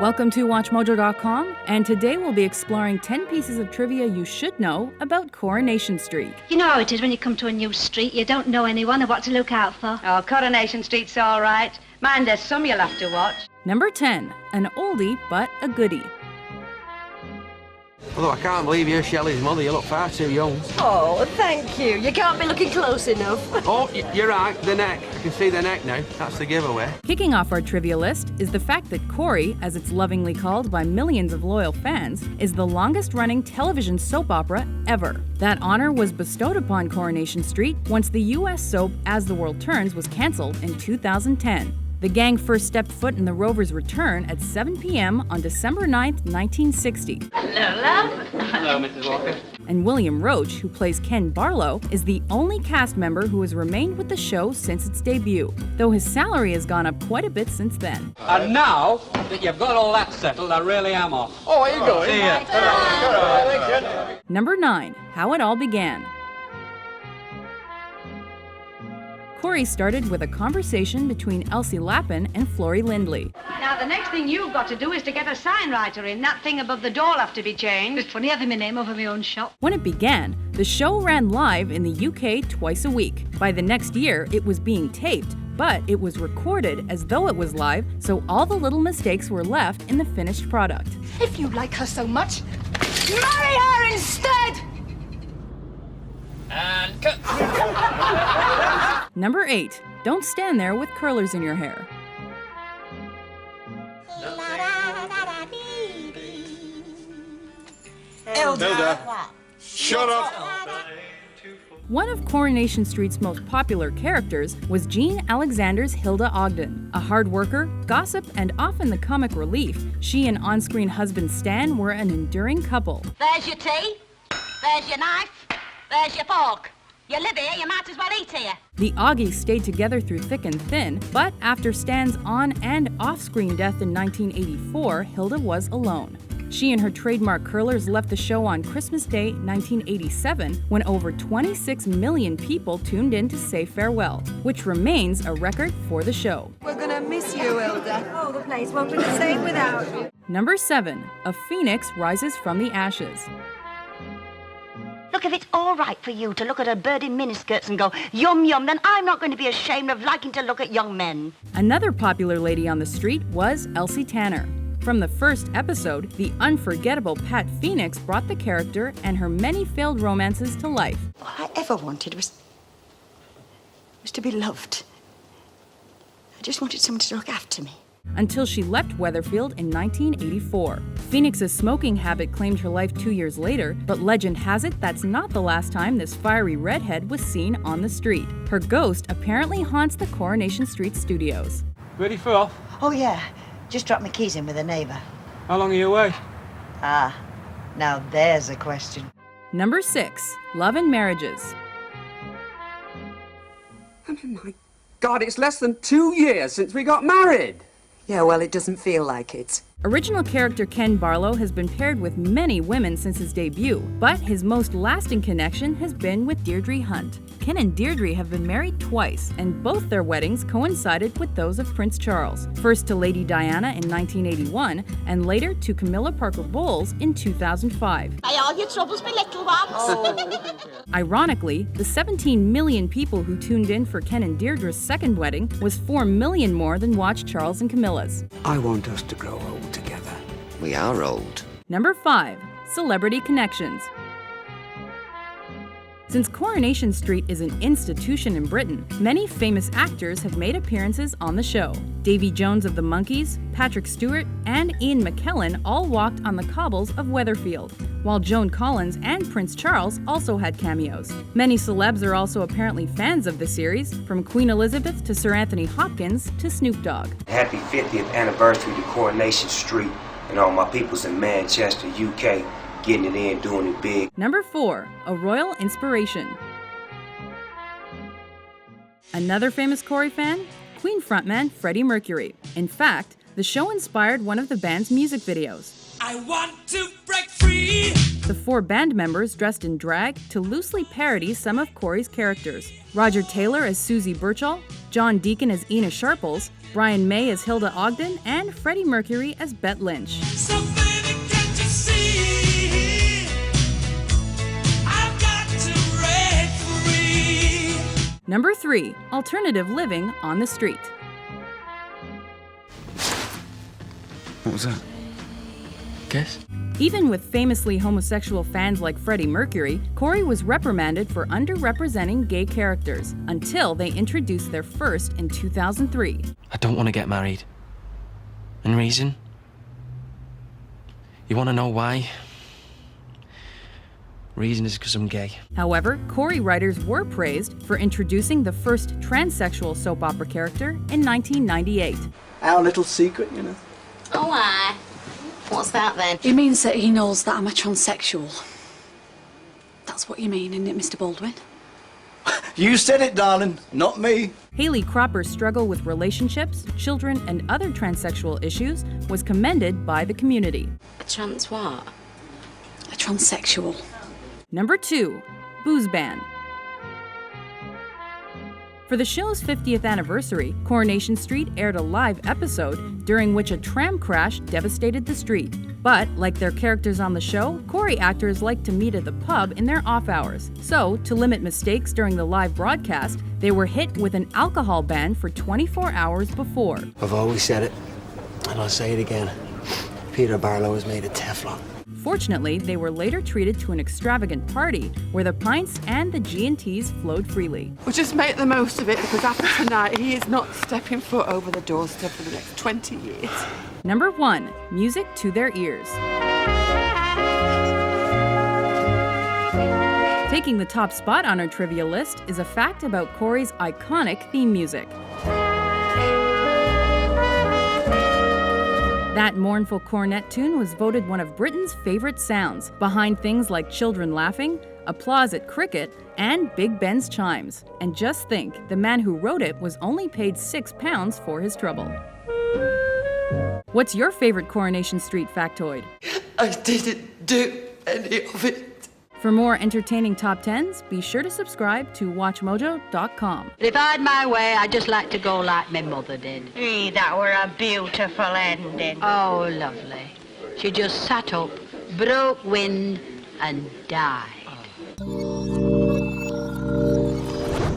Welcome to WatchMojo.com, and today we'll be exploring 10 pieces of trivia you should know about Coronation Street. You know how it is when you come to a new street, you don't know anyone or what to look out for. Oh, Coronation Street's all right. Mind, there's some you'll have to watch. Number 10, an oldie but a goodie. Although I can't believe you're Shelley's mother, you look far too young. Oh, thank you. You can't be looking close enough. Oh, you're right, the neck. I can see the neck now. That's the giveaway. Kicking off our trivia list is the fact that Corrie, as it's lovingly called by millions of loyal fans, is the longest-running television soap opera ever. That honor was bestowed upon Coronation Street once the U.S. soap As the World Turns was canceled in 2010. The gang first stepped foot in the Rover's return at 7 p.m. on December 9th, 1960. Hello, love. Hello, Mrs. Walker. And William Roach, who plays Ken Barlow, is the only cast member who has remained with the show since its debut, though his salary has gone up quite a bit since then. And now that you've got all that settled, I really am off. Oh, are you going? See ya. Number 9. How it all began. Corrie started with a conversation between Elsie Lappin and Florrie Lindley. Now, the next thing you've got to do is to get a sign writer in. That thing above the door will have to be changed. It's funny having my name over my own shop. When it began, the show ran live in the UK twice a week. By the next year, it was being taped, but it was recorded as though it was live, so all the little mistakes were left in the finished product. If you like her so much, marry her instead! And cut. Number 8. Don't stand there with curlers in your hair. Hilda, shut up! One of Coronation Street's most popular characters was Jean Alexander's Hilda Ogden. A hard worker, gossip, and often the comic relief, she and on-screen husband Stan were an enduring couple. There's your tea, there's your knife, there's your fork. You live here, you might as well eat here. The Augies stayed together through thick and thin, but after Stan's on- and off-screen death in 1984, Hilda was alone. She and her trademark curlers left the show on Christmas Day 1987, when over 26 million people tuned in to say farewell, which remains a record for the show. We're gonna miss you, Hilda. Oh, the place won't be the same without you. Number 7. A phoenix rises from the ashes. Look, if it's all right for you to look at a bird in miniskirts and go, yum, yum, then I'm not going to be ashamed of liking to look at young men. Another popular lady on the street was Elsie Tanner. From the first episode, the unforgettable Pat Phoenix brought the character and her many failed romances to life. All I ever wanted was to be loved. I just wanted someone to look after me. Until she left Weatherfield in 1984. Phoenix's smoking habit claimed her life 2 years later, but legend has it that's not the last time this fiery redhead was seen on the street. Her ghost apparently haunts the Coronation Street studios. Ready for off? Oh, yeah. Just dropped my keys in with a neighbour. How long are you away? Ah, now there's a question. Number 6. Love and Marriages. Oh, my God, it's less than 2 years since we got married. Yeah, well, it doesn't feel like it. Original character Ken Barlow has been paired with many women since his debut, but his most lasting connection has been with Deirdre Hunt. Ken and Deirdre have been married twice, and both their weddings coincided with those of Prince Charles, first to Lady Diana in 1981, and later to Camilla Parker Bowles in 2005. By all your troubles, my little ones. Ironically, the 17 million people who tuned in for Ken and Deirdre's second wedding was 4 million more than watched Charles and Camilla's. I want us to grow old together. We are old. Number 5. Celebrity Connections. Since Coronation Street is an institution in Britain, many famous actors have made appearances on the show. Davy Jones of the Monkees, Patrick Stewart, and Ian McKellen all walked on the cobbles of Weatherfield, while Joan Collins and Prince Charles also had cameos. Many celebs are also apparently fans of the series, from Queen Elizabeth to Sir Anthony Hopkins to Snoop Dogg. Happy 50th anniversary to Coronation Street and all my peoples in Manchester, UK. Getting it in, doing it big. Number 4. A royal inspiration. Another famous Corrie fan? Queen frontman Freddie Mercury. In fact, the show inspired one of the band's music videos. I want to break free! The 4 band members dressed in drag to loosely parody some of Corrie's characters. Roger Taylor as Susie Birchall, John Deacon as Ina Sharples, Brian May as Hilda Ogden, and Freddie Mercury as Bet Lynch. So baby, can't you see? I've got to break free. Number 3. Alternative living on the street. What was that? Guess? Even with famously homosexual fans like Freddie Mercury, Corey was reprimanded for underrepresenting gay characters until they introduced their first in 2003. I don't want to get married. And reason? You want to know why? Reason is because I'm gay. However, Corey writers were praised for introducing the first transsexual soap opera character in 1998. Our little secret, you know. Oh, aye. What's that then? It means that he knows that I'm a transsexual. That's what you mean, isn't it, Mr. Baldwin? You said it, darling, not me. Haley Cropper's struggle with relationships, children, and other transsexual issues was commended by the community. A trans what? A transsexual. Number 2. Booze Ban. For the show's 50th anniversary, Coronation Street aired a live episode during which a tram crash devastated the street. But, like their characters on the show, Corey actors like to meet at the pub in their off hours. So, to limit mistakes during the live broadcast, they were hit with an alcohol ban for 24 hours before. I've always said it, and I'll say it again. Peter Barlow is made of Teflon. Fortunately, they were later treated to an extravagant party where the pints and the G&Ts flowed freely. We'll just make the most of it because after tonight, he is not stepping foot over the doorstep for the next 20 years. Number 1. Music to their ears. Taking the top spot on our trivia list is a fact about Corey's iconic theme music. That mournful cornet tune was voted one of Britain's favorite sounds, behind things like children laughing, applause at cricket, and Big Ben's chimes. And just think, the man who wrote it was only paid £6 for his trouble. What's your favorite Coronation Street factoid? I didn't do any of it. For more entertaining top 10s, be sure to subscribe to WatchMojo.com. If I had my way, I'd just like to go like my mother did. Gee, that were a beautiful ending. Oh, lovely. She just sat up, broke wind, and died.